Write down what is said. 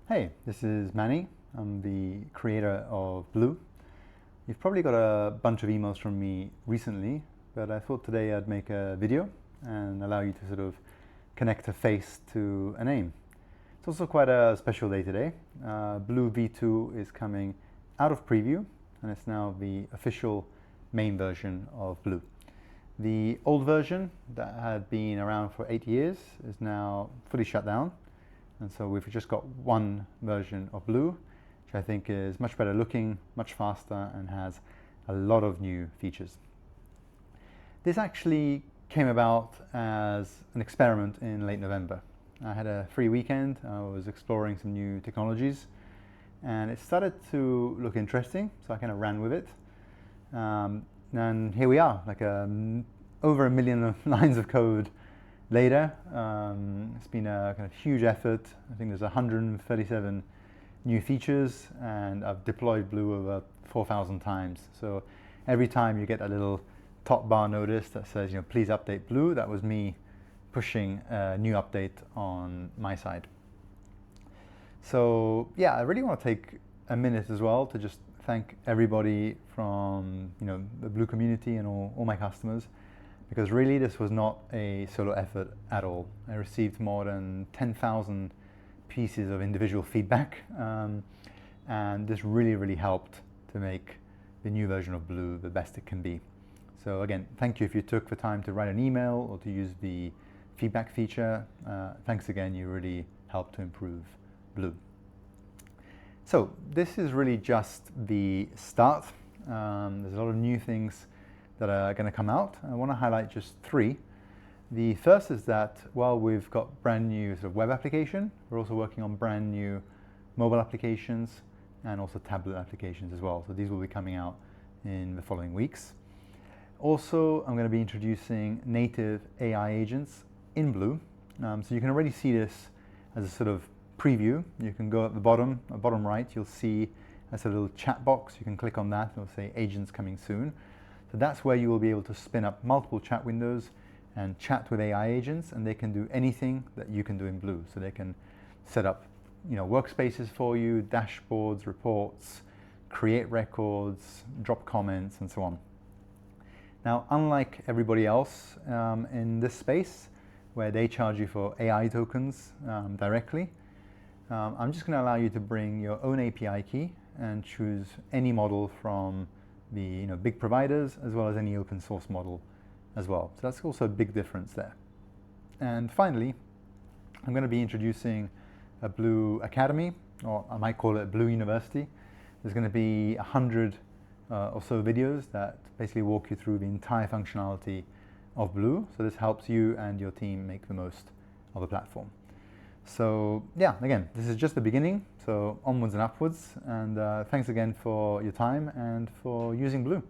Hey, this is Manny. I'm the creator of Blue. You've probably got a bunch of emails from me recently, but I thought today I'd make a video and allow you to sort of connect a face to a name. It's also quite a special day today. Blue V2 is coming out of preview and it's now the official main version of Blue. The old version that had been around for 8 years is now fully shut down. And so we've just got one version of Blue, which I think is much better looking, much faster, and has a lot of new features. This actually came about as an experiment in late November. I had a free weekend, I was exploring some new technologies, and it started to look interesting, so I kind of ran with it. And here we are, like over 1 million lines of code later. It's been a kind of huge effort. I think there's 137 new features, and I've deployed Blue over 4,000 times. So every time you get a little top bar notice that says, please update Blue, that was me pushing a new update on my side. So yeah, I really want to take a minute as well to just thank everybody from the Blue community and all my customers, because really this was not a solo effort at all. I received more than 10,000 pieces of individual feedback, and this really helped to make the new version of Blue the best it can be. So again, thank you if you took the time to write an email or to use the feedback feature. Thanks again, you really helped to improve Blue. So this is really just the start. There's a lot of new things that are going to come out. I want to highlight just 3. The first is that while we've got brand new sort of web application, we're also working on brand new mobile applications and also tablet applications as well. So these will be coming out in the following weeks. Also, I'm going to be introducing native AI agents in Blue. So you can already see this as a sort of preview. You can go at the bottom right, you'll see a sort of little chat box. You can click on that, it'll say agents coming soon. So that's where you will be able to spin up multiple chat windows and chat with AI agents, and they can do anything that you can do in Blue. So they can set up workspaces for you, dashboards, reports, create records, drop comments, and so on. Now, unlike everybody else in this space, where they charge you for AI tokens directly, I'm just going to allow you to bring your own API key and choose any model from the big providers, as well as any open source model as well. So that's also a big difference there. And finally, I'm going to be introducing a Blue Academy, or I might call it Blue University. There's going to be 100 or so videos that basically walk you through the entire functionality of Blue. So this helps you and your team make the most of the platform. So yeah, again, this is just the beginning, so onwards and upwards, and thanks again for your time and for using Blue.